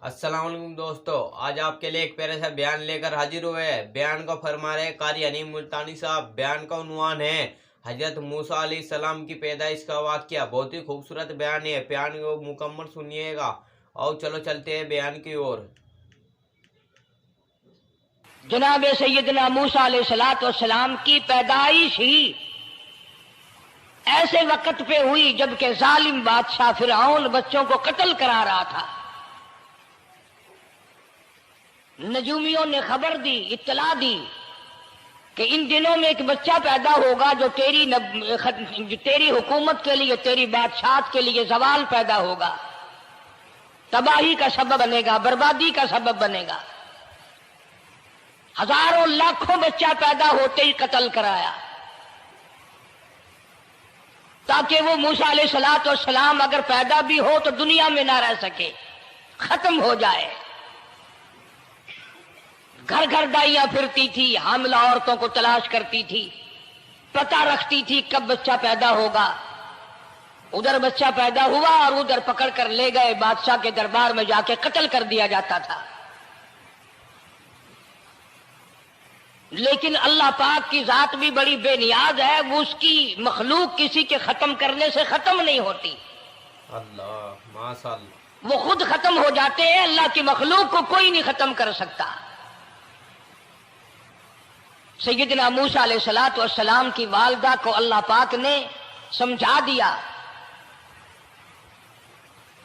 السلام علیکم دوستو، آج آپ کے لیے ایک پیارا سا بیان لے کر حاضر ہوئے ہیں۔ بیان کو فرما رہے قاری حنیف ملتانی صاحب۔ بیان کا عنوان ہے حضرت موسیٰ علیہ السلام کی پیدائش کا واقعہ۔ بہت ہی خوبصورت بیان ہے، بیان کو مکمل سنیے گا۔ اور چلو چلتے ہیں بیان کی اور۔ جناب سیدنا موسیٰ علیہ السلام کی پیدائش ہی ایسے وقت پہ ہوئی جبکہ ظالم بادشاہ فرعون بچوں کو قتل کرا رہا تھا۔ نجومیوں نے خبر دی، اطلاع دی کہ ان دنوں میں ایک بچہ پیدا ہوگا جو تیری حکومت کے لیے، تیری بادشاہت کے لیے زوال پیدا ہوگا، تباہی کا سبب بنے گا، بربادی کا سبب بنے گا۔ ہزاروں لاکھوں بچہ پیدا ہوتے ہی قتل کرایا تاکہ وہ موسیٰ علیہ السلام اگر پیدا بھی ہو تو دنیا میں نہ رہ سکے، ختم ہو جائے۔ گھر گھر دائیاں پھرتی تھی، حاملہ عورتوں کو تلاش کرتی تھی، پتہ رکھتی تھی کب بچہ پیدا ہوگا۔ ادھر بچہ پیدا ہوا اور ادھر پکڑ کر لے گئے، بادشاہ کے دربار میں جا کے قتل کر دیا جاتا تھا۔ لیکن اللہ پاک کی ذات بھی بڑی بے نیاز ہے، وہ اس کی مخلوق کسی کے ختم کرنے سے ختم نہیں ہوتی۔ اللہ ماشاء اللہ، وہ خود ختم ہو جاتے ہیں، اللہ کی مخلوق کو کوئی نہیں ختم کر سکتا۔ سیدنا موسیٰ علیہ السلام کی والدہ کو اللہ پاک نے سمجھا دیا،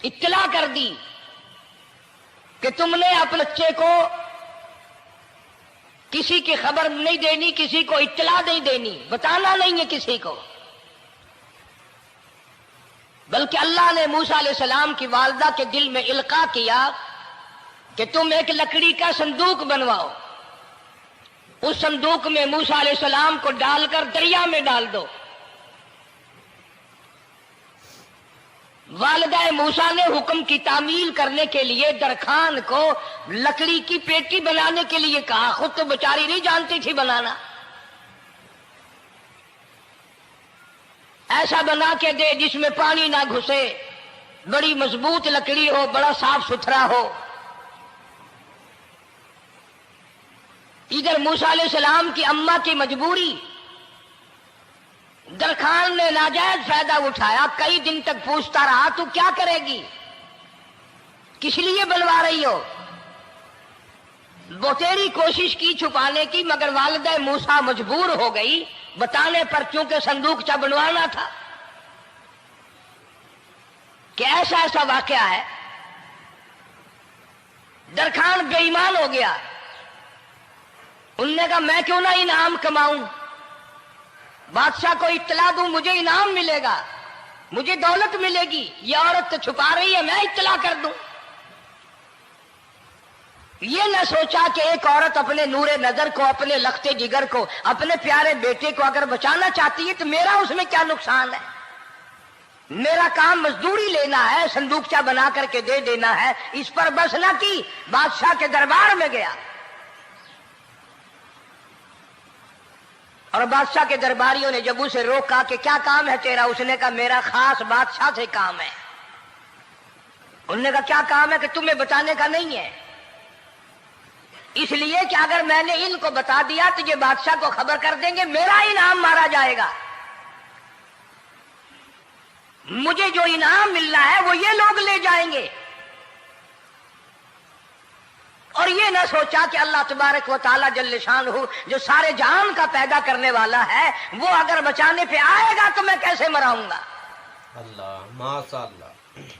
اطلاع کر دی کہ تم نے اپنے بچے کو کسی کی خبر نہیں دینی، کسی کو اطلاع نہیں دینی، بتانا نہیں ہے کسی کو۔ بلکہ اللہ نے موسیٰ علیہ السلام کی والدہ کے دل میں القاء کیا کہ تم ایک لکڑی کا صندوق بنواؤ، اس صندوق میں موسیٰ علیہ السلام کو ڈال کر دریا میں ڈال دو۔ والدہ موسیٰ نے حکم کی تعمیل کرنے کے لیے درخان کو لکڑی کی پیٹی بنانے کے لیے کہا، خود تو بیچاری نہیں جانتی تھی بنانا۔ ایسا بنا کے دے جس میں پانی نہ گھسے، بڑی مضبوط لکڑی ہو، بڑا صاف ستھرا ہو۔ ادھر موسیٰ علیہ السلام کی اماں کی مجبوری، درخان نے ناجائز فائدہ اٹھایا، کئی دن تک پوچھتا رہا تو کیا کرے گی، کس لیے بنوا رہی ہو؟ بتیری کوشش کی چھپانے کی، مگر والدہ موسیٰ مجبور ہو گئی بتانے پر، چونکہ صندوق بنوانا تھا۔ کہ ایسا ایسا واقعہ ہے۔ درخان بے ایمان ہو گیا، انہوں نے کہا میں کیوں نہ انعام کماؤں، بادشاہ کو اطلاع دوں، مجھے انعام ملے گا، مجھے دولت ملے گی، یہ عورت تو چھپا رہی ہے، میں اطلاع کر دوں۔ یہ نہ سوچا کہ ایک عورت اپنے نور نظر کو، اپنے لخت جگر کو، اپنے پیارے بیٹے کو اگر بچانا چاہتی ہے تو میرا اس میں کیا نقصان ہے؟ میرا کام مزدوری لینا ہے، صندوقچہ بنا کر کے دے دینا ہے۔ اس پر بس نہ کی، بادشاہ کے دربار میں گیا اور بادشاہ کے درباریوں نے جب اسے روکا کہ کیا کام ہے تیرا، اس نے کہا میرا خاص بادشاہ سے کام ہے۔ انہوں نے کہا کیا کام ہے؟ کہ تمہیں بتانے کا نہیں ہے، اس لیے کہ اگر میں نے ان کو بتا دیا تو یہ بادشاہ کو خبر کر دیں گے، میرا انعام مارا جائے گا، مجھے جو انعام ملنا ہے وہ یہ لوگ لے جائیں گے۔ اور یہ نہ سوچا کہ اللہ تبارک و تعالی جل شانہ جو سارے جہان کا پیدا کرنے والا ہے، وہ اگر بچانے پہ آئے گا تو میں کیسے مراؤں گا۔ اللہ ماشاء اللہ۔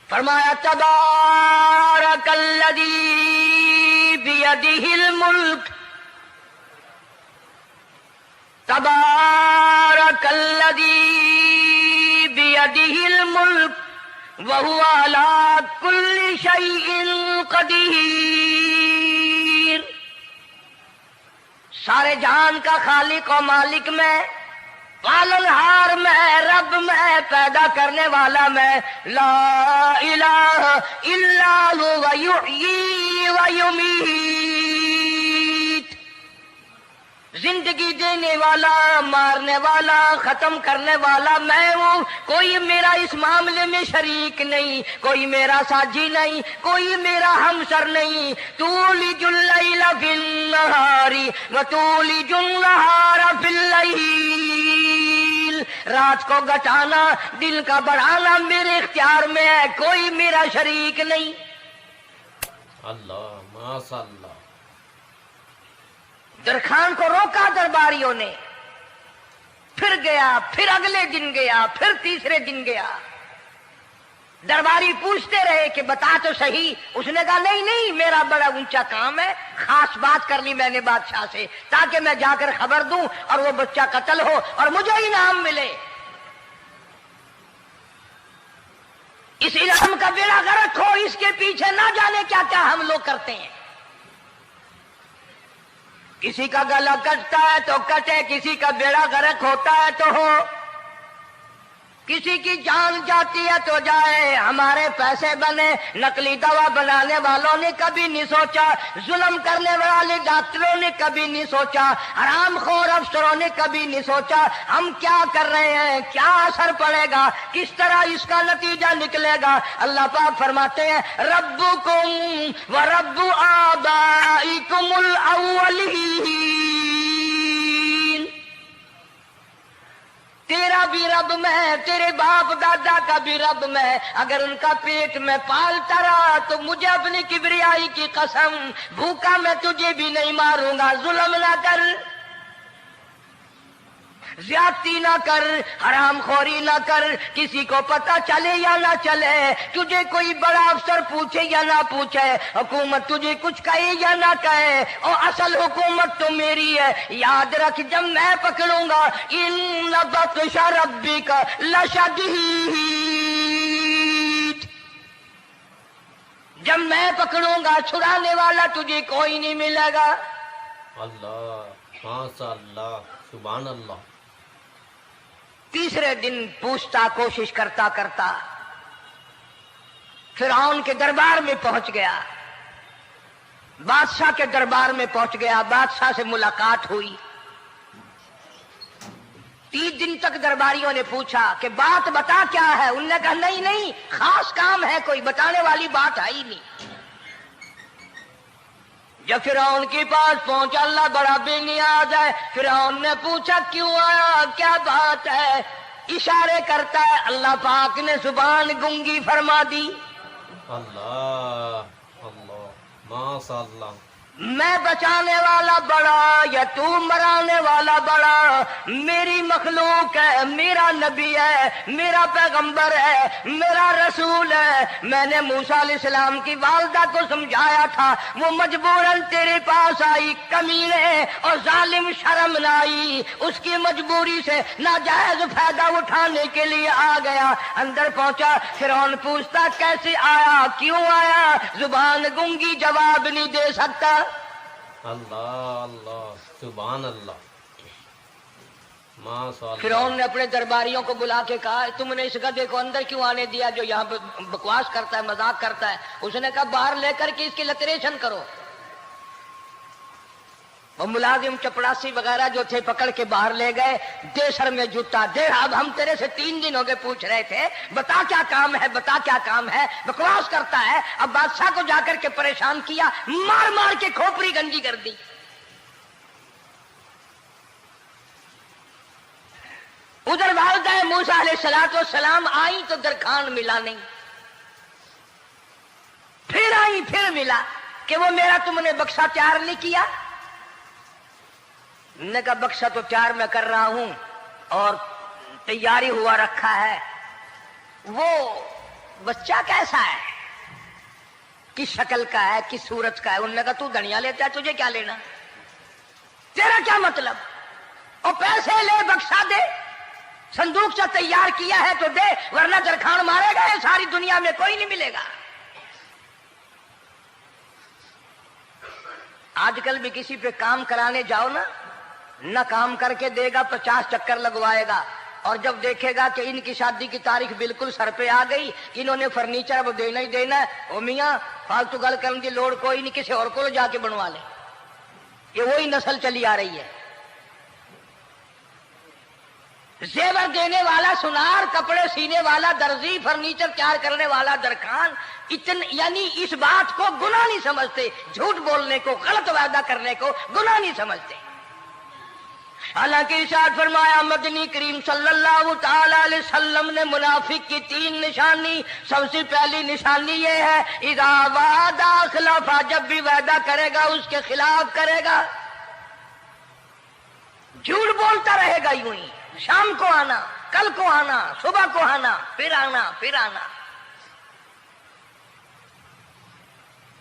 فرمایا تبارک الذی بیدہ الملک، تبارک الذی بیدہ الملک وَهُوَ عَلَىٰ كُلِّ شَيْءٍ قَدِيرٌ۔ سارے جہان کا خالق و مالک میں، پالنہار میں، رب میں، پیدا کرنے والا میں، لا الہ الا هو یحیی و یمیت۔ जिंदगी देने वाला, मारने वाला, खत्म करने वाला मैं हूँ। कोई मेरा इस मामले में शरीक नहीं, कोई मेरा साझी नहीं, कोई मेरा हमसर नहीं। तूलिजुल लैला फिन नहारी व तूलिजुन नहारा फिल लैल। रात को घटाना, दिन का बढ़ाना मेरे इख्तियार में है, कोई मेरा शरीक नहीं। अल्लाह माशाअल्लाह। दरखान को रोका दरबारियों ने, फिर गया, फिर अगले दिन गया, फिर तीसरे दिन गया। दरबारी पूछते रहे कि बता तो सही। उसने कहा नहीं नहीं, मेरा बड़ा ऊंचा काम है, खास बात कर ली मैंने बादशाह से ताकि मैं जाकर खबर दूं और वो बच्चा कत्ल हो और मुझे इनाम मिले। इस इनाम का बेड़ा गर्क हो, इसके पीछे ना जाने क्या क्या हम लोग करते हैं। किसी का गला कटता है तो कटे, किसी का बेड़ा गर्क होता है तो हो, किसी की जान जाती है तो जाए, हमारे पैसे बने। नकली दवा बनाने वालों ने कभी नहीं सोचा, जुल्म करने वाले डॉक्टरों ने कभी नहीं सोचा, हरामखोर अफसरों ने कभी नहीं सोचा हम क्या कर रहे हैं, क्या असर पड़ेगा, किस तरह इसका नतीजा निकलेगा। अल्लाह पाक फरमाते हैं रब्बुकुम व रब्बु आबाइकुमुल अव्वलीन। तेरा भी रब मैं, तेरे बाप दादा का भी रब मैं। अगर उनका पेट में पालता रहा तो मुझे अपनी किबरियाई की कसम, भूखा मैं तुझे भी नहीं मारूंगा। जुल्म ना कर, ज्यादती ना कर, हरामखोरी ना कर, किसी को पता चले या ना चले, तुझे कोई बड़ा अफसर पूछे या ना पूछे, हुकूमत तुझे कुछ कहे या ना कहे, और असल हुकूमत तो मेरी है। याद रख जब मैं पकड़ूंगा, इन्न बत्शा रब्बिका लशदीद। जब मैं पकड़ूंगा छुड़ाने वाला तुझे कोई नहीं मिलेगा। अल्लाह माशाअल्लाह सुभान अल्लाह। तीसरे दिन पूछता, कोशिश करता करता फिरौन के दरबार में पहुंच गया, बादशाह के दरबार में पहुंच गया, बादशाह से मुलाकात हुई। 3 दिन तक दरबारियों ने पूछा कि बात बता क्या है। उनने कहा नहीं नहीं, खास काम है, कोई बताने वाली बात है ही नहीं। जब फिरौन के पास पहुंचा, अल्लाह बड़ा बेनियाज है, फिरौन ने पूछा क्यों आया, क्या बात है। इशारे करता है, अल्लाह पाक ने जुबान गूंगी फरमा दी। अल्लाह अल्लाह माशाअल्लाह। मैं बचाने वाला बड़ा या तू मराने वाला बड़ा, मेरी मखलूक है, मेरा नबी है, मेरा पैगंबर है, मेरा रसूल है। मैंने मूसा अलैहिस्सलाम की वालदा को समझाया था, वो मजबूरन तेरे पास आई, कमीने और जालिम शर्म ना आई, उसकी मजबूरी से नाजायज फायदा उठाने के लिए आ गया। अंदर पहुंचा, फिरौन पूछता कैसे आया, क्यों आया, जुबान गूंगी, जवाब नहीं दे सकता। अल्लाह अल्लाह सुभान अल्लाह माशाअल्लाह। फिरौन ने अपने दरबारियों को बुला के कहा तुमने इस गधे को अंदर क्यों आने दिया जो यहाँ पे बकवास करता है, मजाक करता है। उसने कहा बाहर लेकर के इसकी लतरेशन करो। वो मुलाजिम चपड़ासी वगैरह जो थे पकड़ के बाहर ले गए, दे सर में जूता दे। अब हम तेरे से 3 दिन हो गए पूछ रहे थे, बता क्या काम है, बता क्या काम है, बकवास करता है। अब बादशाह को जाकर के परेशान किया, मार मार के खोपड़ी गंजी कर दी। उधर वालिदा मूसा अलैहिस्सलाम आई तो दरखान मिला नहीं, फिर आई फिर मिला कि वो मेरा तुमने बक्सा तैयार नहीं किया। ने का बक्सा तो तैयार मैं कर रहा हूं और तैयारी हुआ रखा है। वो बच्चा कैसा है, किस शक्ल का है, किस सूरत का है। उन्होंने कहा तू धनिया लेता है, तुझे क्या लेना, तेरा क्या मतलब, और पैसे ले बक्सा दे, संदूक से तैयार किया है तो दे, वरना दरखान मारेगा, ये सारी दुनिया में कोई नहीं मिलेगा। आजकल भी किसी पे काम कराने जाओ ना काम करके देगा, 50 चक्कर लगवाएगा, और जब देखेगा कि इनकी शादी की तारीख बिल्कुल सर पे आ गई, इन्होंने फर्नीचर अब देना ही देना है, ओ मियाँ फालतू गल करने की लोड़ कोई नहीं, किसी और को जाके बनवा ले। ये वही नस्ल चली आ रही है। जेवर देने वाला सुनार, कपड़े सीने वाला दर्जी, फर्नीचर तैयार करने वाला दरखान, यानी इस बात को गुनाह नहीं समझते, झूठ बोलने को, गलत वादा करने को गुनाह नहीं समझते। हालांकि इरशाद फरमाया मदनी करीम सल्लल्लाहु ताला अलैहि वसल्लम ने मुनाफिक की 3 निशानी, सबसे पहली निशानी ये है इज़ा वादा खिलाफा, जब भी वादा करेगा उसके खिलाफ करेगा, झूठ बोलता रहेगा यूं ही, शाम को आना, कल को आना, सुबह को आना, फिर आना, फिर आना।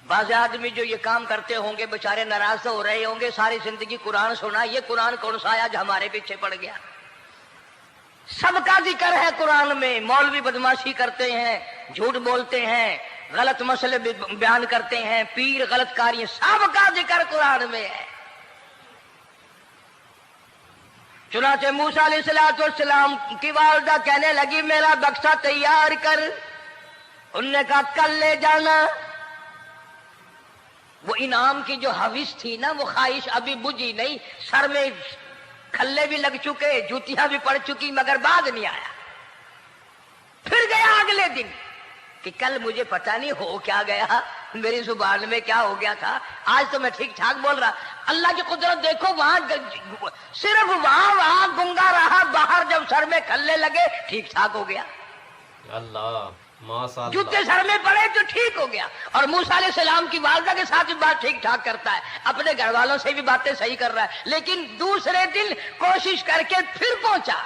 बाज़ आदमी जो ये काम करते होंगे बेचारे नाराज तो हो रहे होंगे, सारी जिंदगी कुरान सुना, ये कुरान कौन सा आया जो हमारे पीछे पड़ गया। सबका जिक्र है कुरान में, मौलवी बदमाशी करते हैं, झूठ बोलते हैं, गलत मसले बयान करते हैं, पीर गलत कार्य, सबका जिक्र कुरान में है। चुनाचे मूसा अलैहिस्सलाम की वालिदा कहने लगी मेरा बक्सा तैयार कर, उनने कहा कल ले जाना। वो इनाम की जो हविस थी ना, वो ख्वाहिश अभी बुझी नहीं, सर में खल्ले भी लग चुके, जूतियां भी पड़ चुकी, मगर बाद नहीं आया। फिर गया अगले दिन कि कल मुझे पता नहीं हो क्या गया, मेरी जुबान में क्या हो गया था, आज तो मैं ठीक ठाक बोल रहा। अल्लाह की कुदरत देखो, वहां सिर्फ वहां गुंगा रहा, बाहर जब सर में खल्ले लगे ठीक ठाक हो गया। अल्लाह माशाअल्लाह, जूते सर में पड़े तो ठीक हो गया। और मूसा अलैहिस्सलाम की वालिदा के साथ भी बात ठीक ठाक करता है, अपने घर वालों से भी बातें सही कर रहा है, लेकिन दूसरे दिन कोशिश करके फिर पहुंचा।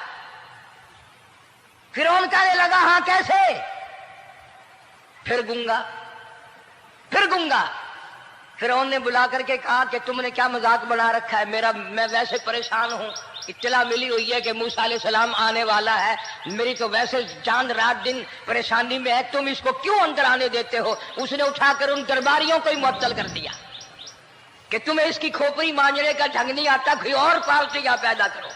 फिरौन कहने लगा हाँ कैसे, फिर गूंगा, फिर गूंगा। फिरौन ने बुला करके कहा कि तुमने क्या मजाक बना रखा है, मैं वैसे परेशान हूं, इत्तला मिली हुई है कि मूसा अलैहिस्सलाम आने वाला है, मेरी तो वैसे चांद रात दिन परेशानी में है, तुम इसको क्यों अंदर आने देते हो। उसने उठाकर उन दरबारियों को ही मुअत्तल कर दिया कि तुम्हें इसकी खोपड़ी मांझने का ढंग नहीं आता, कोई और पार्टियां पैदा करो।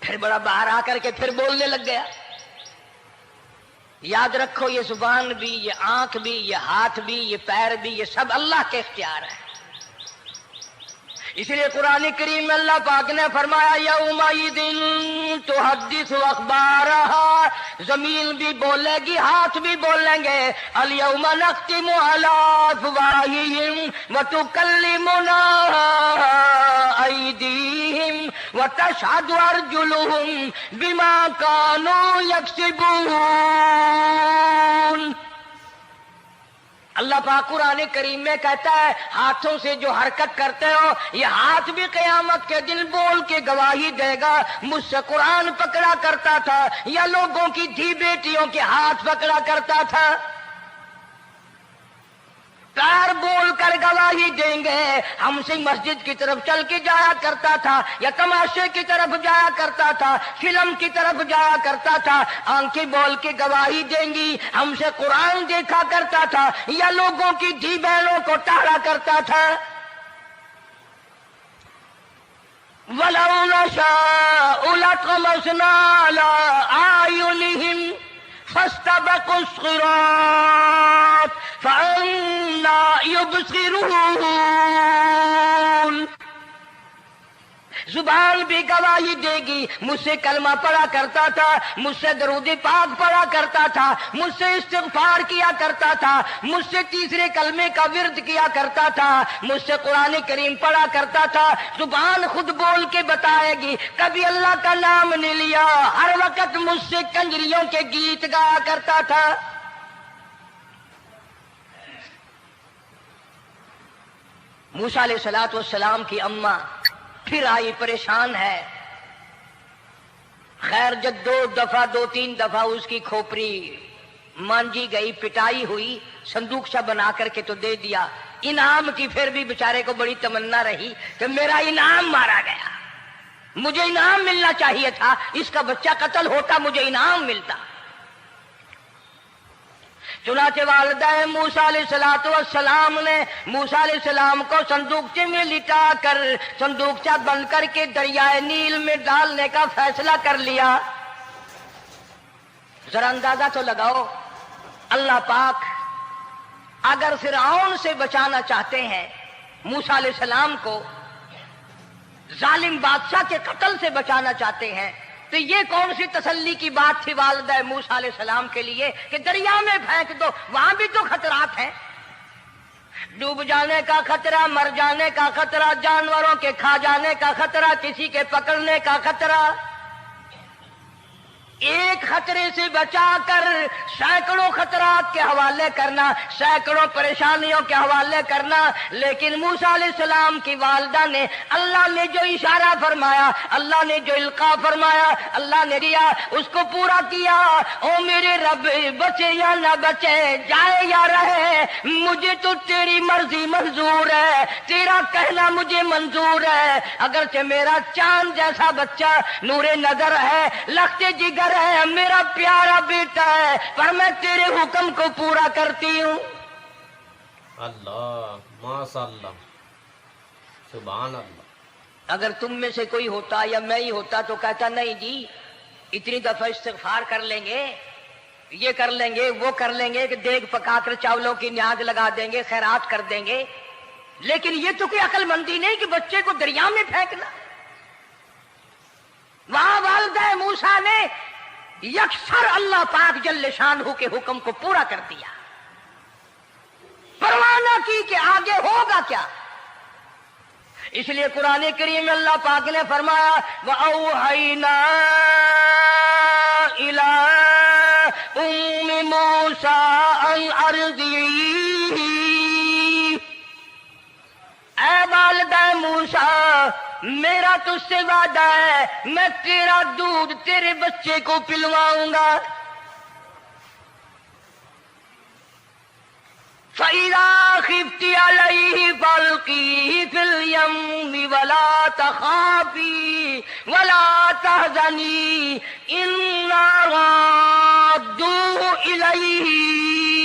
फिर बड़ा बाहर आकर के फिर बोलने लग गया। याद रखो ये जुबान भी, ये आंख भी, ये हाथ भी, ये पैर भी, ये सब अल्लाह के इख्तियार है। इसलिए कुरान करीम में अल्लाह पाक ने फरमाया यौमइदिन तुहद्दिसु अखबारहा, जमीन भी बोलेगी, हाथ भी बोलेंगे। अल यौमा नख्तिमु अला अफवाहिहिम व तुकल्लिमुना अयदीहिम व तशहदु अर्जुलुहुम बिमा कानू यक्सिबून। अल्लाह पाक कुरान करीम में कहता है हाथों से जो हरकत करते हो, ये हाथ भी क़यामत के दिन बोल के गवाही देगा, मुझसे कुरान पकड़ा करता था या लोगों की धी बेटियों के हाथ पकड़ा करता था। पैर बोल कर गवाही देंगे, हमसे मस्जिद की तरफ चल के जाया करता था या तमाशे की तरफ जाया करता था, फिल्म की तरफ जाया करता था, आंखें बोल के गवाही देंगी, हमसे कुरान देखा करता था या लोगों की धी बहनों को टहरा करता था। वलौ नशाउ लतमसना अला आयुनिहिम फस्तबकुस सिरात फअन्ना युबसिरून। जुबान भी गवाही देगी, मुझसे कलमा पढ़ा करता था, मुझसे दरूद पाक पढ़ा करता था, मुझसे इस्तिग़फ़ार किया करता था, मुझसे तीसरे कलमे का विर्द किया करता था, मुझसे कुरान करीम पढ़ा करता था। जुबान खुद बोल के बताएगी, कभी अल्लाह का नाम नहीं लिया, हर वक्त मुझसे कंजरियों के गीत गाया करता था। मूसा अलैहिस्सलातु वस्सलाम की अम्मा फिर आई, परेशान है। खैर जब 2-3 दफा उसकी खोपड़ी मांझी गई, पिटाई हुई, संदूक सा बना करके तो दे दिया। इनाम की फिर भी बेचारे को बड़ी तमन्ना रही कि मेरा इनाम मारा गया, मुझे इनाम मिलना चाहिए था, इसका बच्चा कत्ल होता, मुझे इनाम मिलता। चुनाचे वालिदा मूसा अलैहिस्सलातु वस्सलाम ने मूसा अलैहिस्सलाम को संदूकचे में लिटा कर संदूकचा बंद करके दरियाए नील में डालने का फैसला कर लिया। जरा अंदाजा तो लगाओ, अल्लाह पाक अगर फिरऔन से बचाना चाहते हैं मूसा अलैहिस्सलाम को, जालिम बादशाह के कत्ल से बचाना चाहते हैं। तो ये कौन सी तसल्ली की बात थी वालिदा मूसा अलैहि सलाम के लिए कि दरिया में फेंक दो, वहां भी तो खतरात हैं, डूब जाने का खतरा, मर जाने का खतरा, जानवरों के खा जाने का खतरा, किसी के पकड़ने का खतरा। एक खतरे से बचाकर सैकड़ों खतरात के हवाले करना, सैकड़ों परेशानियों के हवाले करना। लेकिन मूसा अलैहिस्सलाम की वालिदा ने, अल्लाह ने जो इशारा फरमाया, अल्लाह ने जो इल्का फरमाया, अल्लाह ने दिया, उसको पूरा किया। ओ मेरे रब, बचे या न बचे, जाए या रहे, मुझे तो तेरी मर्जी मंजूर है, तेरा कहना मुझे मंजूर है। अगरचे मेरा चांद जैसा बच्चा नूरे नजर है, लखते जिगर है, मेरा प्यारा बेटा है, पर मैं तेरे हुक्म को पूरा करती हूँ। अल्लाह, माशाअल्लाह, सुभान अल्लाह। अगर तुम में से कोई होता या मैं ही होता तो कहता नहीं जी, इतनी दफा इस्तिग़फ़ार कर लेंगे, ये कर लेंगे, वो कर लेंगे, कि देग पकाकर चावलों की न्याज लगा देंगे, खैरात कर देंगे। लेकिन ये तो कोई अक्लमंदी नहीं कि बच्चे को दरिया में फेंकना। वहां वालिदा मूसा ने यकसर अल्लाह पाक जल्ले शानहू के हुक्म को पूरा कर दिया, परवाह न की कि आगे होगा क्या। इसलिए कुरान करीम में अल्लाह पाक ने फरमाया, वअौहैना इला उम्मी मूसा अन अर्ज़िही, ऐ वालिदा मूसा, मेरा तुझसे वादा है, मैं तेरा दूध तेरे बच्चे को पिलवाऊंगा। फ़इज़ा ख़िफ़्ती अलैहि फ़अल्क़ीही फ़िल यम्मि वला तख़ाफ़ी वला तहज़नी इन्ना राद्दूहु इलैक,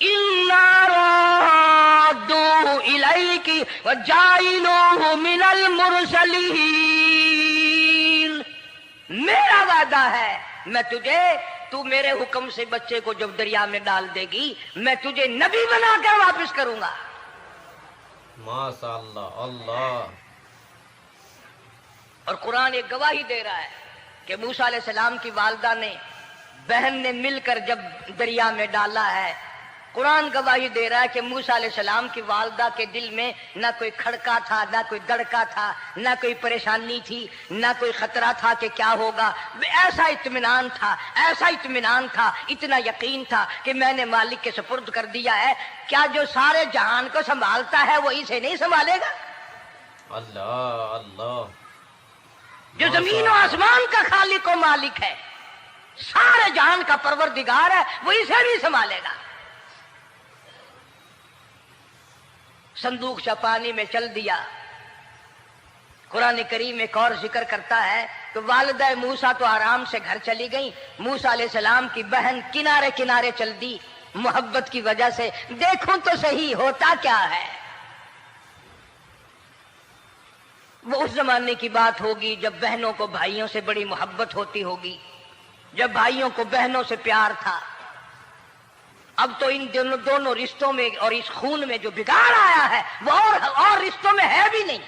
इन्ना राद्दूहु इलैकी व जाइलूहु मिनल मुरसलीन। मेरा वादा है, मैं तुझे, तू मेरे हुक्म से बच्चे को जब दरिया में डाल देगी, मैं तुझे नबी बनाकर वापस करूंगा। माशाअल्लाह, अल्लाह। और कुरान एक गवाही दे रहा है कि मूसा अलैहिस्सलाम की वालिदा ने, बहन ने मिलकर जब दरिया में डाला है, कुरान गवाही दे रहा है कि मूसा अलैहिस्सलाम की वालिदा के दिल में ना कोई खड़का था, ना कोई दड़का था, ना कोई परेशानी थी, ना कोई खतरा था कि क्या होगा। ऐसा इत्मीनान था, ऐसा इत्मीनान था, इतना यकीन था कि मैंने मालिक के सुपुर्द कर दिया है। क्या जो सारे जहान को संभालता है वो इसे नहीं संभालेगा? अल्लाह, अल्लाह। जो जमीन और आसमान का खालिक और मालिक है, सारे जहान का परवरदिगार है, वो इसे भी संभालेगा। संदूक सा पानी में चल दिया। कुरान करीम एक और जिक्र करता है कि वालिदा मूसा तो आराम से घर चली गई, मूसा अलैहिस्सलाम की बहन किनारे किनारे चल दी मोहब्बत की वजह से। देखूं तो सही होता क्या है। वो उस जमाने की बात होगी जब बहनों को भाइयों से बड़ी मोहब्बत होती होगी, जब भाइयों को बहनों से प्यार था। अब तो इन दोनों रिश्तों में और इस खून में जो बिगाड़ आया है वो और रिश्तों में है भी नहीं।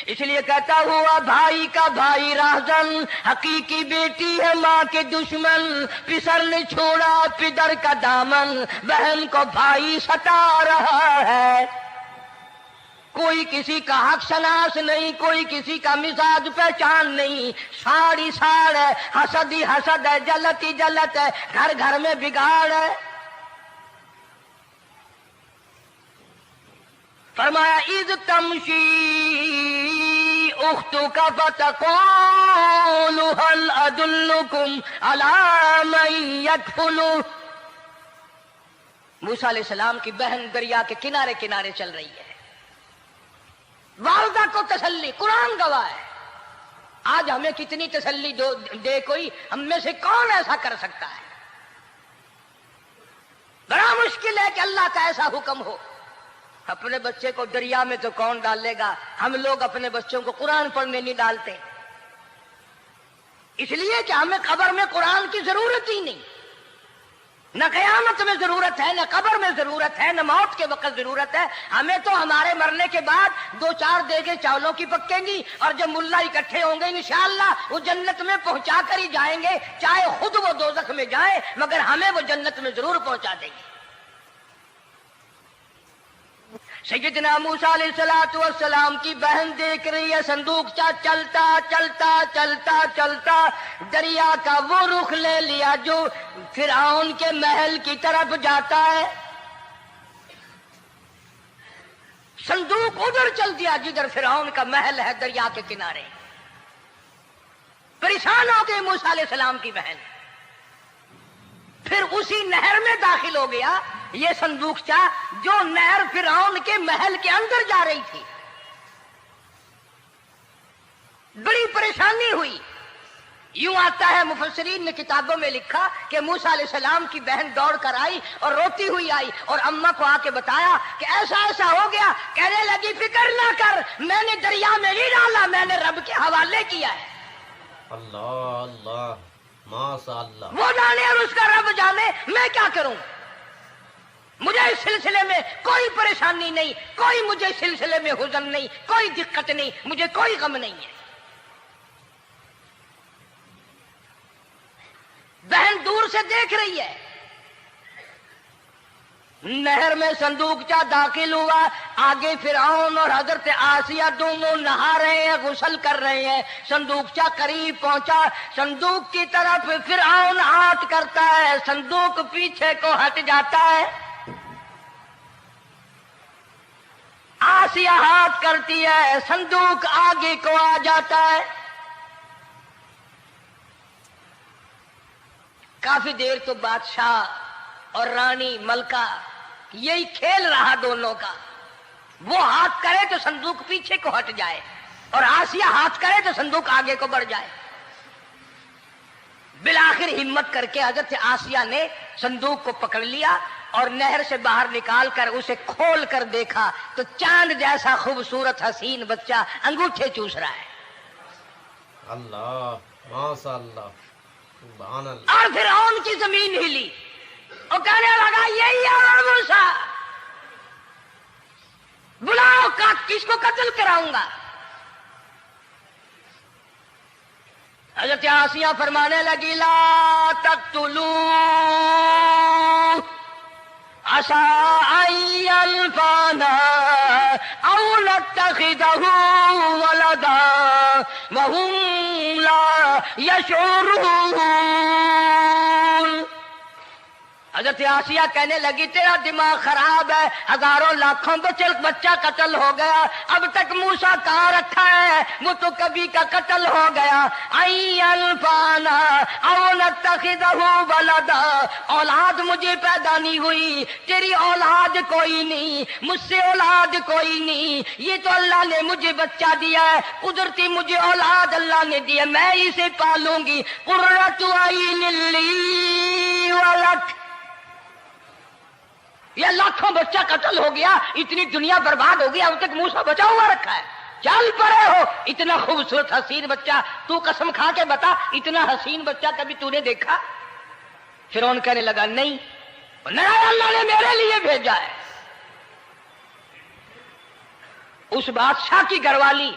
इसलिए कहता हुआ भाई का भाई राहजन, हकीकी बेटी है माँ के दुश्मन, पिसर ने छोड़ा पिदर का दामन, बहन को भाई सता रहा है। कोई किसी का हक शनास नहीं, कोई किसी का मिजाज पहचान नहीं, साड़ी साड़ है, हसद ही हसद है, जलत ही जलत है, घर घर में बिगाड़ है। फरमाया इज़ तमशी उख्तुका फतक़ूलु हल अदुल्लुकुम अला मन यकफुलु। मूसा अलैहिस्सलाम की बहन दरिया के किनारे किनारे चल रही है, वालिदा को तसल्ली। कुरान गवाह है। आज हमें कितनी तसल्ली दे कोई, हम में से कौन ऐसा कर सकता है? बड़ा मुश्किल है कि अल्लाह का ऐसा हुक्म हो। अपने बच्चे को दरिया में तो कौन डालेगा? हम लोग अपने बच्चों को कुरान पढ़ने नहीं डालते, इसलिए कि हमें खबर में कुरान की जरूरत ही नहीं। نہ قیامت میں ضرورت ہے، نہ قبر میں ضرورت ہے، نہ موت کے وقت ضرورت ہے. ہمیں تو ہمارے مرنے کے بعد 2-4 دیگیں چاولوں کی پکیں گی، اور جب ملا اکٹھے ہوں گے انشاءاللہ وہ جنت میں پہنچا کر ہی جائیں گے، چاہے خود وہ دوزخ میں جائیں، مگر ہمیں وہ جنت میں ضرور پہنچا دیں گے. سیدنا موسیٰ علیہ السلام کی بہن دیکھ رہی ہے صندوقچہ چلتا چلتا چلتا چلتا دریا کا وہ رخ لے لیا جو فرعون کے محل کی طرف جاتا ہے. صندوق ادھر چل دیا جدھر فرعون کا محل ہے، دریا کے کنارے. پریشان ہو گئی موسیٰ علیہ السلام کی بہن. پھر اسی نہر میں داخل ہو گیا یہ صندوقچہ جو نہر فرعون کے محل کے اندر جا رہی تھی. بڑی پریشانی ہوئی. یوں آتا ہے مفسرین نے کتابوں میں لکھا کہ موسیٰ علیہ السلام کی بہن دوڑ کر آئی اور روتی ہوئی آئی اور اماں کو آ کے بتایا کہ ایسا ایسا ہو گیا. کہنے لگی فکر نہ کر، میں نے دریا میں نہیں ڈالا، میں نے رب کے حوالے کیا ہے. اللہ اللہ ماشاء اللہ. وہ جانے اور اس کا رب جانے، میں کیا کروں. مجھے اس سلسلے میں کوئی پریشانی نہیں، کوئی مجھے اس سلسلے میں حزن نہیں، کوئی دقت نہیں، مجھے کوئی غم نہیں ہے. بہن دور سے دیکھ رہی ہے. نہر میں صندوقچہ داخل ہوا، آگے فرعون اور حضرت آسیہ دونوں نہا رہے ہیں، غسل کر رہے ہیں. صندوقچہ قریب پہنچا، صندوق کی طرف فرعون ہاتھ کرتا ہے، صندوق پیچھے کو ہٹ جاتا ہے. آسیہ ہاتھ کرتی ہے، صندوق آگے کو آ جاتا ہے. کافی دیر تو بادشاہ اور رانی ملکہ یہی کھیل رہا دونوں کا. وہ ہاتھ کرے تو صندوق پیچھے کو ہٹ جائے اور آسیہ ہاتھ کرے تو صندوق آگے کو بڑھ جائے. بالآخر ہمت کر کے حضرت آسیہ نے صندوق کو پکڑ لیا اور نہر سے باہر نکال کر اسے کھول کر دیکھا تو چاند جیسا خوبصورت حسین بچہ انگوٹھے چوس رہا ہے. اللہ ماشاء اللہ سبحان اللہ. اور فرعون کی زمین ہلی اور کہنے لگا یہی ہے موسیٰ، بلاؤ کس کو قتل کراؤں گا. حضرت آسیہ فرمانے لگی لا تقتلوا عسى أن ينفعنا أو نتخذه ولدا وهم لا يشعرون. حضرت آسیہ کہنے لگی تیرا دماغ خراب ہے، ہزاروں لاکھوں بچہ قتل ہو گیا، اب تک موسیٰ کہاں رکھا ہے، وہ تو کبھی کا قتل ہو گیا. الفانا او نتخذہ ولدا، اولاد مجھے پیدا نہیں ہوئی، تیری اولاد کوئی نہیں، مجھ سے اولاد کوئی نہیں، یہ تو اللہ نے مجھے بچہ دیا ہے، قدرتی مجھے اولاد اللہ نے دیا، میں اسے پالوں گی. قرۃ عین لی ولک، یہ لاکھوں بچہ قتل ہو گیا، اتنی دنیا برباد ہو گئی، اب تک موسیٰ بچا ہوا رکھا ہے. چل پڑے ہو، اتنا خوبصورت حسین بچہ، تو قسم کھا کے بتا اتنا حسین بچہ کبھی تو نے دیکھا؟ فرعون کہنے لگا نہیں، اللہ نے میرے لیے بھیجا ہے. اس بادشاہ کی گھر والی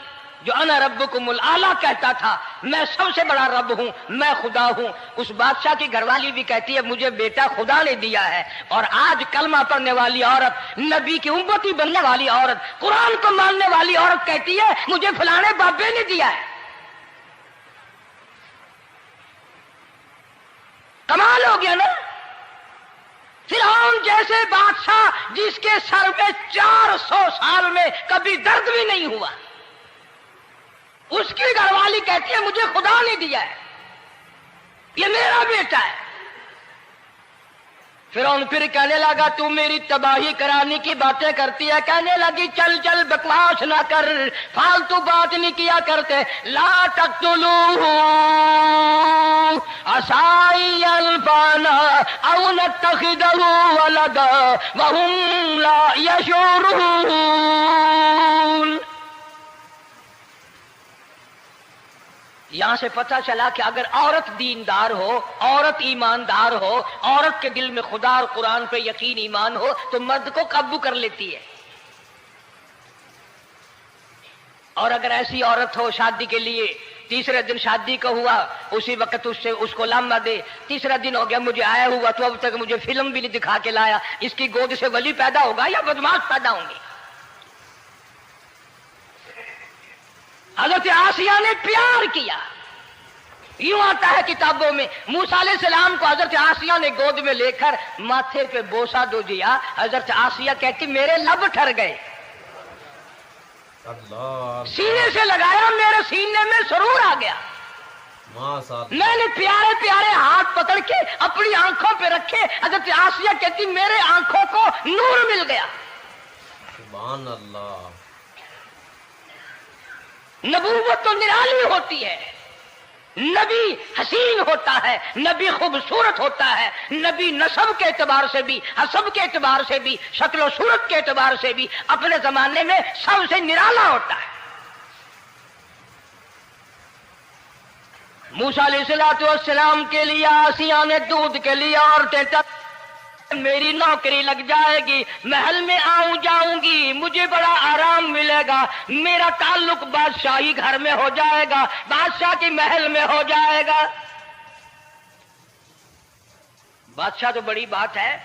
جو انا ربکم الاعلی کہتا تھا، میں سب سے بڑا رب ہوں، میں خدا ہوں، اس بادشاہ کی گھر والی بھی کہتی ہے مجھے بیٹا خدا نے دیا ہے. اور آج کلمہ پڑھنے والی عورت، نبی کی امتی بننے والی عورت، قرآن کو ماننے والی عورت کہتی ہے مجھے فلانے بابے نے دیا ہے. کمال ہو گیا نا. فرعون جیسے بادشاہ جس کے سر میں 400 سال میں کبھی درد بھی نہیں ہوا، اس کی گھر والی کہتی ہے مجھے خدا نے دیا ہے، یہ میرا بیٹا ہے. فرعون پھر کہنے لگا تو میری تباہی کرانے کی باتیں کرتی ہے. کہنے لگی چل چل بکواس نہ کر، فالتو بات نہیں کیا کرتے. لا تقتلوہ عسى ينفعنا او نتخذه ولدا وهم لا يشعرون. यहां से पता चला कि अगर औरत दीनदार हो, औरत ईमानदार हो, औरत के दिल में खुदा और कुरान पे यकीन ईमान हो तो मर्द को काबू कर लेती है। और अगर ऐसी औरत हो शादी के लिए, तीसरे दिन शादी का हुआ, उसी वक्त उसको लामा दे, तीसरा दिन हो गया मुझे आया हुआ तो अब तक मुझे फिल्म भी नहीं दिखा के लाया, इसकी गोद से वली पैदा होगा या बदमाश पैदा होंगे? हज़रत आसिया ने प्यार किया। यूं आता है किताबों में, मूसा अलैहिस्सलाम को हज़रत आसिया ने गोद में लेकर माथे पे बोसा दो दिया। हज़रत आसिया कहती मेरे लब ठर गए, सीने से लगाया, मेरे सीने में सुरूर आ गया। मैंने प्यारे प्यारे हाथ पकड़ के अपनी आंखों पे रखे। हज़रत आसिया कहती मेरे आंखों को नूर मिल गया। सुभान अल्लाह। नबूवत तो निराली होती है, नबी हसीन होता है, नबी खूबसूरत होता है, नबी नसब के एतबार से भी, हसब के एतबार से भी, शक्ल और सूरत के एतबार से भी अपने जमाने में सबसे निराला होता है। मूसा अलैहिस्सलाम के लिए आसिया ने दूध के लिए औरतें मेरी नौकरी लग जाएगी, महल में आऊं जाऊंगी, मुझे बड़ा आराम मिलेगा, मेरा ताल्लुक बादशाही घर में हो जाएगा, बादशाह के महल में हो जाएगा। बादशाह तो बड़ी बात है।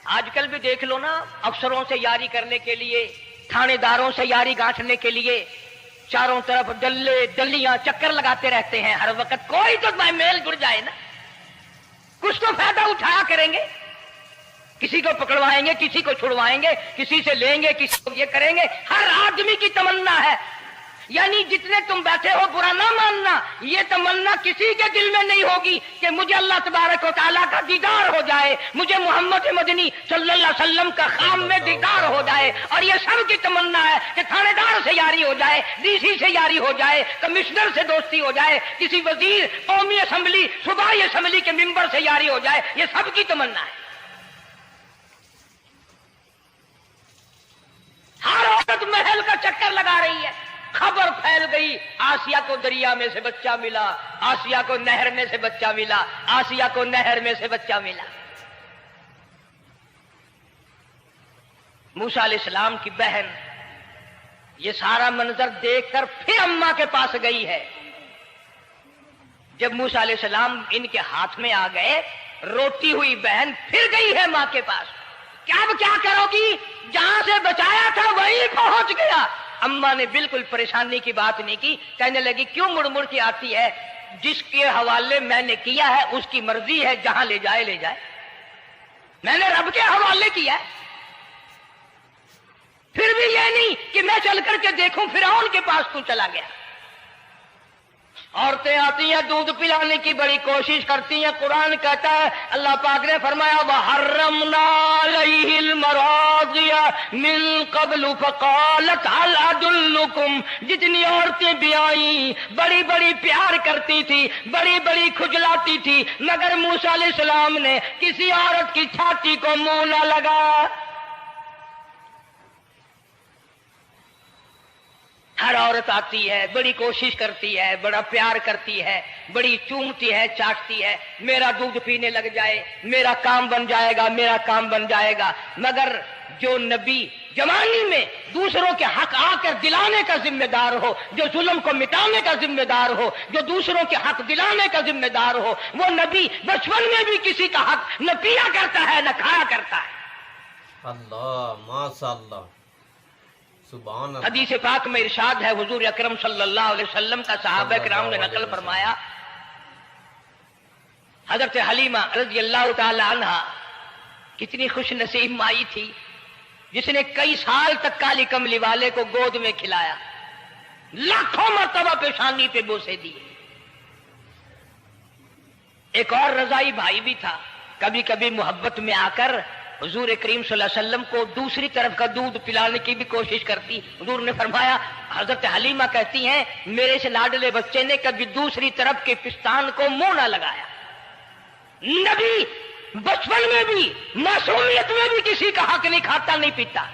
आजकल भी देख लो ना, अफसरों से यारी करने के लिए, थानेदारों से यारी गांठने के लिए चारों तरफ डल्ले डल्लियां चक्कर लगाते रहते हैं हर वक्त। कोई तो मेल जुड़ जाए ना, कुछ तो फायदा उठाया करेंगे। किसी को पकड़वाएंगे, किसी को छुड़वाएंगे, किसी से लेंगे, किसी को ये करेंगे। हर आदमी की तमन्ना है, यानी जितने तुम बैठे हो बुरा ना मानना, ये तमन्ना किसी के दिल में नहीं होगी कि मुझे अल्लाह तबारक व तआला का दीदार हो जाए, मुझे मोहम्मद मदनी सल्लल्लाहु अलैहि वसल्लम का खाम में दीदार हो जाए। और ये सब की तमन्ना है कि थानेदार से यारी हो जाए, डीसी से यारी हो जाए, कमिश्नर से दोस्ती हो जाए, किसी वजीर, कौमी असेंबली, सूबाई असेंबली के मेंबर से यारी हो जाए। ये सब की तमन्ना है। हर औरत महल का चक्कर लगा रही है। खबर फैल गई, आसिया को दरिया में से बच्चा मिला, आसिया को नहर में से बच्चा मिला, आसिया को नहर में से बच्चा मिला। मूसा अलैहिस्सलाम की बहन ये सारा मंजर देखकर फिर अम्मा के पास गई है। जब मूसा अलैहिस्सलाम इनके हाथ में आ गए, रोती हुई बहन फिर गई है मां के पास। क्या करोगी? जहां से बचाया था वहीं पहुंच गया। अम्मा ने बिल्कुल परेशानी की बात नहीं की, कहने लगी क्यों मुड़ मुड़ के आती है? जिसके हवाले मैंने किया है उसकी मर्जी है, जहां ले जाए ले जाए। मैंने रब के हवाले किया है। फिर भी ये नहीं कि मैं चल करके देखूं फिरौन के पास तू चला गया। औरतें आती हैं, दूध पिलाने की बड़ी कोशिश करती हैं। कुरान कहता है, अल्लाह पाक ने फरमाया वहर्रमना अलैहिल मराज़िया मिन क़ब्लु फ़क़ालत हल अदुल्लुकुम। जितनी औरतें भी आई बड़ी बड़ी प्यार करती थी, बड़ी बड़ी खुजलाती थी, मगर मूसा अलैहिस्सलाम ने किसी औरत की छाती को मुंह न लगाया। हर औरत आती है, बड़ी कोशिश करती है, बड़ा प्यार करती है, बड़ी चूमती है, चाटती है, मेरा दूध पीने लग जाए, मेरा काम बन जाएगा, मेरा काम बन जाएगा। मगर जो नबी जवानी में दूसरों के हक आकर दिलाने का जिम्मेदार हो, जो जुल्म को मिटाने का जिम्मेदार हो, जो दूसरों के हक दिलाने का जिम्मेदार हो, वो नबी बचपन में भी किसी का हक न पिया करता है न खाया करता है। अल्लाह माशाअल्लाह सुभान अल्लाह। हदीस पाक में इरशाद है, हुजूर अकरम सल्लल्लाहु अलैहि वसल्लम का सहाबा किराम ने नकल फरमाया, हजरत हलीमा रज़ी अल्लाह तआला अन्हा कितनी खुश नसीब माई थी जिसने कई साल तक काली कमली वाले को गोद में खिलाया, लाखों मर्तबा पेशानी पे बोसे दिए। एक और रजाई भाई भी था, कभी कभी मोहब्बत में आकर हुजूर करीम सल्लल्लाहु अलैहि वसल्लम को दूसरी तरफ का दूध पिलाने की भी कोशिश करती। हुजूर ने फरमाया, हजरत हलीमा कहती हैं मेरे से लाडले बच्चे ने कभी दूसरी तरफ के पिस्तान को मुंह ना लगाया। नबी बचपन में भी, मासूमियत में भी किसी का हक नहीं खाता, नहीं पीता।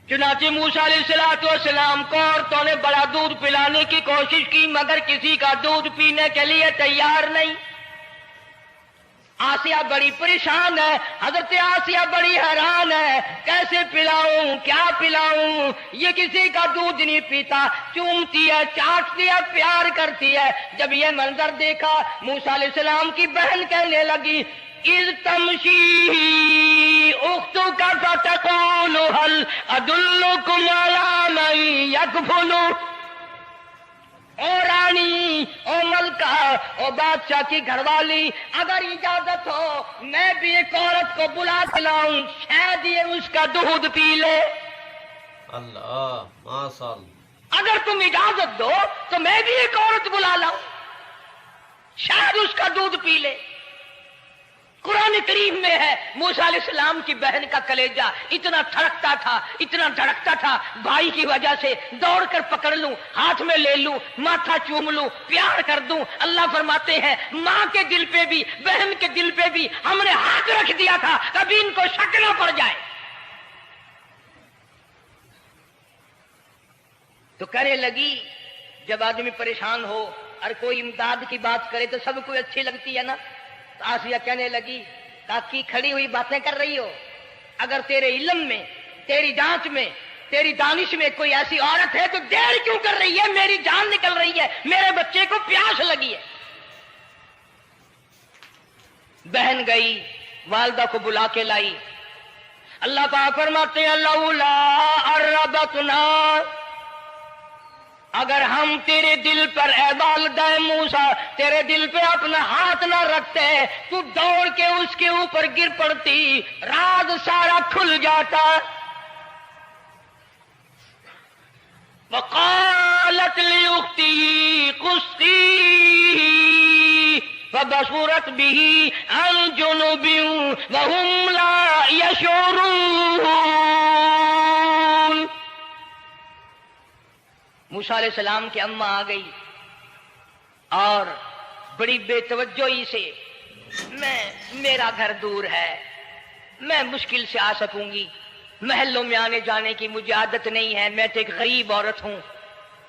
चुनाचे मूसा अलैहिस्सलाम को औरतों ने बड़ा दूध पिलाने की कोशिश की, मगर किसी का दूध पीने के लिए तैयार नहीं। आसिया बड़ी परेशान है, हजरत आसिया बड़ी हैरान है, कैसे पिलाऊं, क्या पिलाऊं, ये किसी का दूध नहीं पीता, चूमती है, चाटती है, प्यार करती है। जब ये मंजर देखा, मूसा अलैहिस्सलाम की बहन कहने लगी, इज़ तमशी उख्तुका फतक़ूलु हल अदुल्लुकुम अला मन यकफुलु। ओ रानी, ओ मलका, ओ बादशाह की घरवाली, अगर इजाजत हो मैं भी एक औरत को बुला के लाऊं, शायद ये उसका दूध पी ले। अल्लाह माशाअल्लाह। अगर तुम इजाजत दो तो मैं भी एक औरत बुला लाऊं, शायद उसका दूध पी ले। कुरान करीम में है, मूसा अलैहिस्सलाम की बहन का कलेजा इतना धड़कता था, इतना धड़कता था, भाई की वजह से दौड़ कर पकड़ लूं, हाथ में ले लूं, माथा चूम लूं, प्यार कर दूं। अल्लाह फरमाते हैं, माँ के दिल पे भी, बहन के दिल पे भी हमने हाथ रख दिया था, कभी इनको शक न पड़ जाए। तो कहने लगी, जब आदमी परेशान हो और कोई इमदाद की बात करे तो सबको अच्छी लगती है ना। तो आसिया कहने लगी, काकी खड़ी हुई बातें कर रही हो, अगर तेरे इल्म में, तेरी जांच में, तेरी दानिश में कोई ऐसी औरत है तो देर क्यों कर रही है, मेरी जान निकल रही है, मेरे बच्चे को प्यास लगी है। बहन गई, वालिदा को बुला के लाई। अल्लाह पाक फरमाते हैं, लौला अर्रबतना, अगर हम तेरे दिल पर ए वालिदा मूसा, तेरे दिल पे अपना हाथ ना रखते, तू दौड़ के उसके ऊपर गिर पड़ती, राज सारा खुल जाता। वक़ालत लिउख्तिही कुस्ती फबसूरत बिही अन जुनुबिन वहुम ला यशऊरून। मूसा अलैहिस्सलाम की अम्मा आ गई और बड़ी बेतवज्जोही से, मेरा घर दूर है, मैं मुश्किल से आ सकूंगी, महलों में आने जाने की मुझे आदत नहीं है, मैं तो एक गरीब औरत हूं,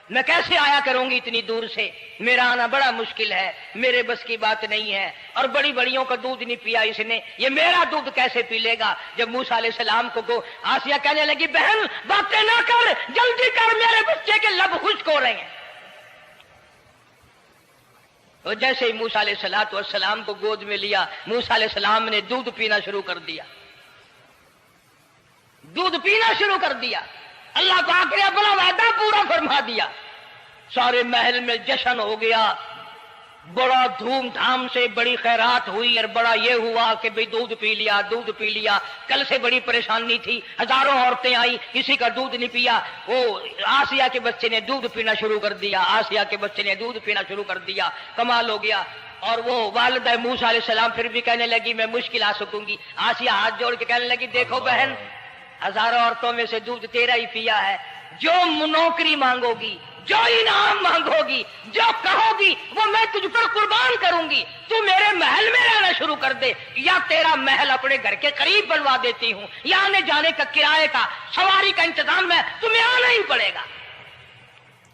मैं कैसे आया करूंगी इतनी दूर से, मेरा आना बड़ा मुश्किल है, मेरे बस की बात नहीं है। और बड़ी बड़ियों का दूध नहीं पिया इसने, ये मेरा दूध कैसे पी लेगा। जब मूसा अलैहिस्सलाम को आसिया कहने लगी, बहन बातें ना कर, जल्दी कर, मेरे बच्चे के लब खुश्क हो रहे हैं। और जैसे ही मूसा अलैहिस्सलाम को गोद में लिया, मूसा अलैहिस्सलाम ने दूध पीना शुरू कर दिया, दूध पीना शुरू कर दिया। अल्लाह पाक ने अपना वादा पूरा फरमा दिया। सारे महल में जश्न हो गया, बड़ा धूमधाम से बड़ी खैरात हुई और बड़ा ये हुआ कि भाई दूध पी लिया, दूध पी लिया। कल से बड़ी परेशानी थी, हजारों औरतें आई, किसी का दूध नहीं पिया। वो आसिया के बच्चे ने दूध पीना शुरू कर दिया, आसिया के बच्चे ने दूध पीना शुरू कर दिया, कमाल हो गया। और वो वालिदा मूसा अलैहिस्सलाम फिर भी कहने लगी, मैं मुश्किल आ सकूंगी। आसिया हाथ जोड़ के कहने लगी, देखो बहन, हजारों औरतों में से दूध तेरा ही पिया है, जो नौकरी मांगोगी, जो इनाम मांगोगी, जो कहोगी वो मैं तुझ पर कुर्बान करूंगी। तू मेरे महल में रहना शुरू कर दे, या तेरा महल अपने घर के करीब बनवा देती हूँ, या आने जाने का, किराए का, सवारी का इंतजाम है, तुम्हें आना ही पड़ेगा।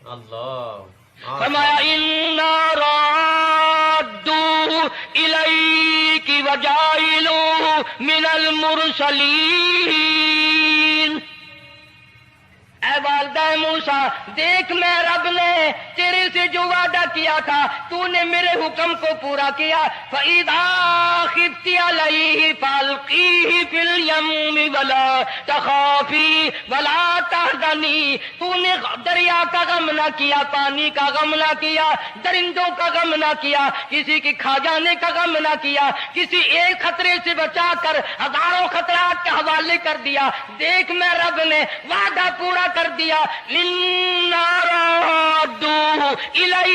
अल्लाह। फरमाया, इन्ना राद्दू इलैकी वजाइलू मिनल मुरसलीन। ऐ वालिदा मूसा, देख मैं रब ने तेरे से जो वादा किया था, तूने मेरे हुक्म को पूरा किया। फ़इज़ा ख़िफ़्ति अलैहि फ़अल्क़ीही फ़िल यम्मि वला तख़ाफ़ी वला तहज़नी। तूने दरिया का गम न किया, पानी का गम न किया, दरिंदों का गम न किया, किसी के खा जाने का गम न किया, किसी एक खतरे से बचाकर हजारों खतरात के हवाले कर दिया। देख मैं रब ने वादा पूरा कर दिया। लिन्ना राद्दू इलैक,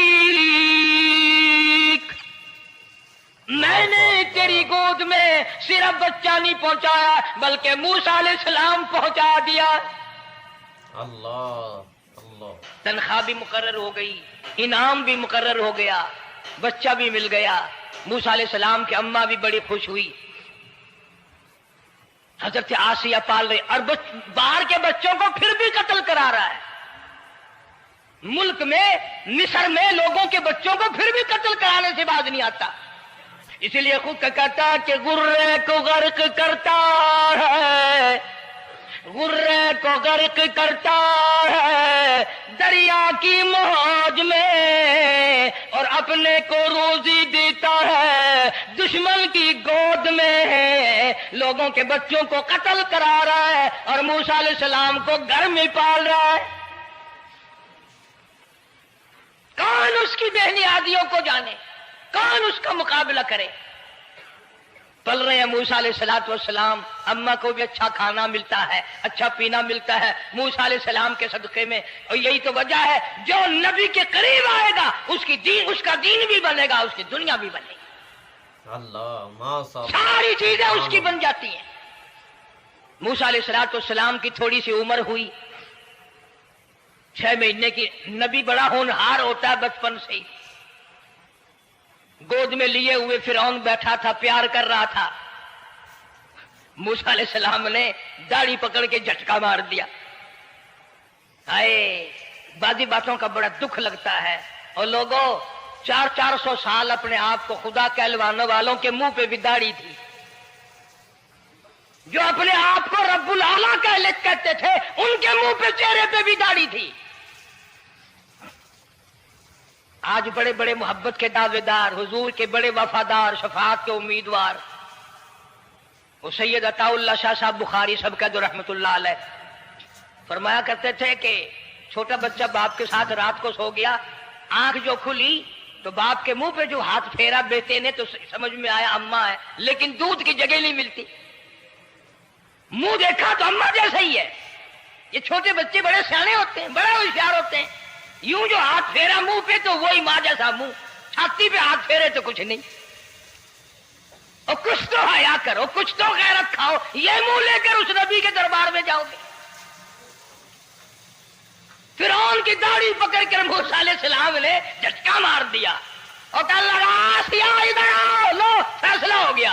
मैंने तेरी गोद में सिर्फ बच्चा नहीं पहुंचाया, बल्कि मूसा अलैहिस्सलाम पहुंचा दिया। अल्लाह अल्लाह। तनख्वाह भी मुकर्रर हो गई, इनाम भी मुकर्रर हो गया, बच्चा भी मिल गया। मूसा अलैहिस्सलाम की अम्मा भी बड़ी खुश हुई। حضرت آسیہ پال رہے اور باہر کے بچوں کو پھر بھی قتل کرا رہا ہے. ملک میں مصر میں لوگوں کے بچوں کو پھر بھی قتل کرانے سے باز نہیں آتا. اسی لیے خود کا کہتا کہ غرے کو غرق کرتا ہے، غرے کو غرق کرتا ہے دریا کی موج میں، اور اپنے کو روزی دیتا ہے دشمن کی گود میں. لوگوں کے بچوں کو قتل کرا رہا ہے اور موسیٰ علیہ السلام کو گھر میں پال رہا ہے. کون اس کی بہنیادیوں کو جانے، کون اس کا مقابلہ کرے. پل رہے ہیں موسیٰ علیہ السلام، اماں کو بھی اچھا کھانا ملتا ہے، اچھا پینا ملتا ہے موسیٰ علیہ السلام کے صدقے میں. اور یہی تو وجہ ہے جو نبی کے قریب آئے گا اس کا دین بھی بنے گا، اس کی دنیا بھی بنے گی. اللہ ساری چیزیں اس کی بن جاتی ہیں. موسیٰ علیہ السلام کی تھوڑی سی عمر ہوئی، 6 مہینے کی. نبی بڑا ہونہار ہوتا ہے بچپن سے ہی. گود میں لیے ہوئے فرعون بیٹھا تھا، پیار کر رہا تھا. موسیٰ علیہ السلام نے داڑھی پکڑ کے جھٹکا مار دیا. ہائے، بعضی باتوں کا بڑا دکھ لگتا ہے. اور لوگوں 400 سال اپنے آپ کو خدا کہلوانے والوں کے منہ پہ بھی داڑھی تھی. جو اپنے آپ کو رب العالی کہتے تھے ان کے منہ پہ چہرے پہ بھی داڑھی تھی. آج بڑے بڑے محبت کے دعوے دار، حضور کے بڑے وفادار، شفاعت کے امیدوار، وہ سید عطا اللہ شاہ صاحب بخاری سب کا جو رحمت اللہ علیہ فرمایا کرتے تھے کہ چھوٹا بچہ باپ کے ساتھ رات کو سو گیا، آنکھ جو کھلی تو باپ کے منہ پہ جو ہاتھ پھیرا بیٹے نے تو سمجھ میں آیا اماں ہے، لیکن دودھ کی جگہ نہیں ملتی. منہ دیکھا تو اماں جیسا ہی ہے. یہ چھوٹے بچے بڑے سیانے ہوتے ہیں، بڑے ہوشیار ہوتے ہیں. یوں جو ہاتھ پھیرا منہ پہ تو وہی ماں جیسا منہ، چھاتی پہ ہاتھ پھیرے تو کچھ نہیں. اور کچھ تو حیا کرو، کچھ تو غیرت کھاؤ. یہ منہ لے کر اس نبی کے دربار میں جاؤ گے؟ فرعون کی داڑھی پکڑ کر موسیٰ علیہ السلام نے جھٹکا مار دیا اور کہا لگا آسیہ ادھر آؤ، لو فیصلہ ہو گیا.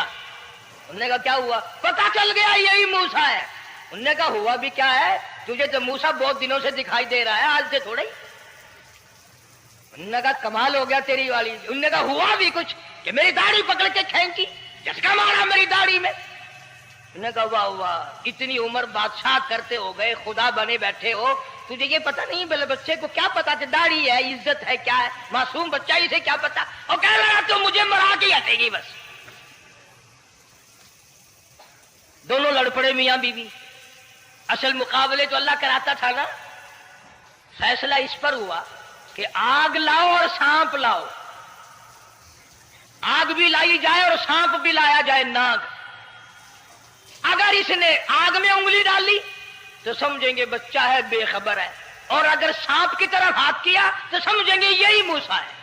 انہوں نے کہا کیا ہوا؟ پتا چل گیا یہی موسیٰ ہے. انہوں نے کہا ہوا بھی کیا ہے؟ تجھے تو موسیٰ بہت دنوں سے دکھائی دے رہا ہے، آج سے تھوڑا ہی. انہوں نے کہا کمال ہو گیا تیری والی. انہوں نے کہا ہوا بھی کچھ کہ میری داڑھی پکڑ کے کھینچی، جھٹکا مارا میری داڑھی میں. انہوں نے کہا واہ واہ، اتنی عمر بادشاہ کرتے ہو گئے، خدا بنے بیٹھے ہو، تجھے یہ پتا نہیں؟ بچے کو کیا پتا کہ داڑھی ہے، عزت ہے، کیا ہے؟ معصوم بچہ اسے کیا پتا؟ اور کہہ رہا تو مجھے مرا کے ہٹے گی بس. دونوں لڑ پڑے میاں بیوی. اصل مقابلے تو اللہ کراتا تھا نا. فیصلہ اس پر ہوا کہ آگ لاؤ اور سانپ لاؤ. آگ بھی لائی جائے اور سانپ بھی لایا جائے، ناگ. اگر اس نے آگ میں انگلی ڈالی تو سمجھیں گے بچہ ہے، بے خبر ہے، اور اگر سانپ کی طرف ہاتھ کیا تو سمجھیں گے یہی موسیٰ ہے.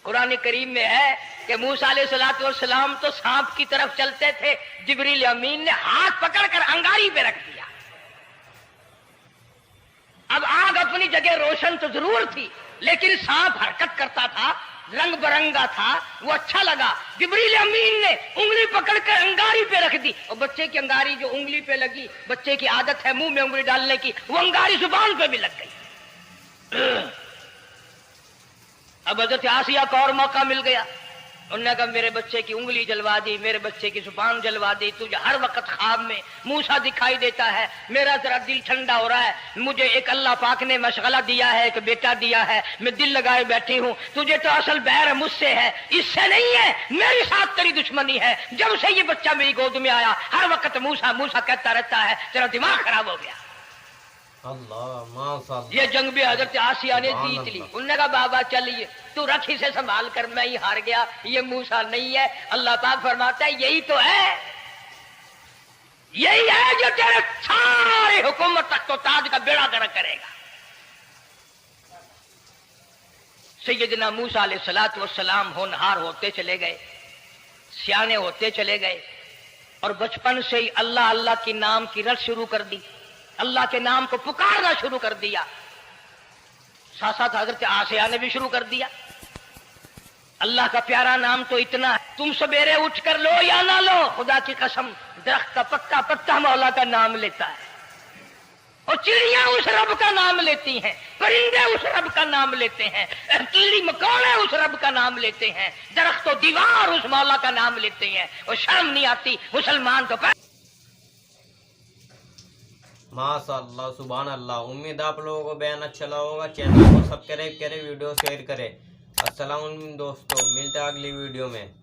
قرآن کریم میں ہے کہ موسیٰ علیہ السلام تو سانپ کی طرف چلتے تھے، جبریل امین نے ہاتھ پکڑ کر انگاری پہ رکھ دیا. اب آگ اپنی جگہ روشن تو ضرور تھی، لیکن سانپ حرکت کرتا تھا، رنگ برنگا تھا، وہ اچھا لگا. جبریل امین نے انگلی پکڑ کر انگاری پہ رکھ دی، اور بچے کی انگاری جو انگلی پہ لگی، بچے کی عادت ہے منہ میں انگلی ڈالنے کی، وہ انگاری زبان پہ بھی لگ گئی. اب حضرت آسیہ کو اور موقع مل گیا. انہوں نے کہا میرے بچے کی انگلی جلوا دی، میرے بچے کی زبان جلوا دی، تجھے ہر وقت خواب میں موسیٰ دکھائی دیتا ہے، میرا ذرا دل ٹھنڈا ہو رہا ہے. مجھے ایک اللہ پاک نے مشغلہ دیا ہے، ایک بیٹا دیا ہے، میں دل لگائے بیٹھی ہوں. تجھے تو اصل بیر مجھ سے ہے، اس سے نہیں ہے، میرے ساتھ تیری دشمنی ہے. جب سے یہ بچہ میری گود میں آیا ہر وقت موسیٰ موسیٰ کہتا رہتا ہے، تیرا دماغ خراب ہو گیا. یہ جنگ بھی حضرت آسیہ نے جیت لی. انہوں نے کہا بابا چلیے تو رکھ اسے سنبھال کر، میں ہی ہار گیا، یہ موسیٰ نہیں ہے. اللہ پاک فرماتا ہے یہی تو ہے، یہی ہے جو تیرے سارے حکومت تک تو تاج کا بیڑا گرک کرے گا. سیدنا موسیٰ علیہ السلام ہونہار ہوتے چلے گئے، سیانے ہوتے چلے گئے، اور بچپن سے ہی اللہ اللہ کی نام کی رٹ شروع کر دی، اللہ کے نام کو پکارنا شروع کر دیا. ساتھ ساتھ حضرت آسیہ نے بھی شروع کر دیا. اللہ کا پیارا نام تو اتنا ہے، تم سویرے اٹھ کر لو یا نہ لو، خدا کی قسم दरख्त का पत्ता पत्ता मौला का नाम लेता है, और चिड़िया उस रब का नाम लेती हैं, परिंदे उस रब का नाम लेते हैं, कीड़ी मकोड़े उस रब का नाम लेते हैं, दरख्त और दीवार उस मौला का नाम लेते हैं, और शर्म नहीं आती मुसलमान तो माशाअल्लाह, सुभान अल्लाह। उम्मीद आप लोगों को बयान अच्छा लगा होगा। चैनल को सब्सक्राइब करें, वीडियो शेयर करें। अस्सलाम वालेकुम दोस्तों, मिलते हैं अगली वीडियो में।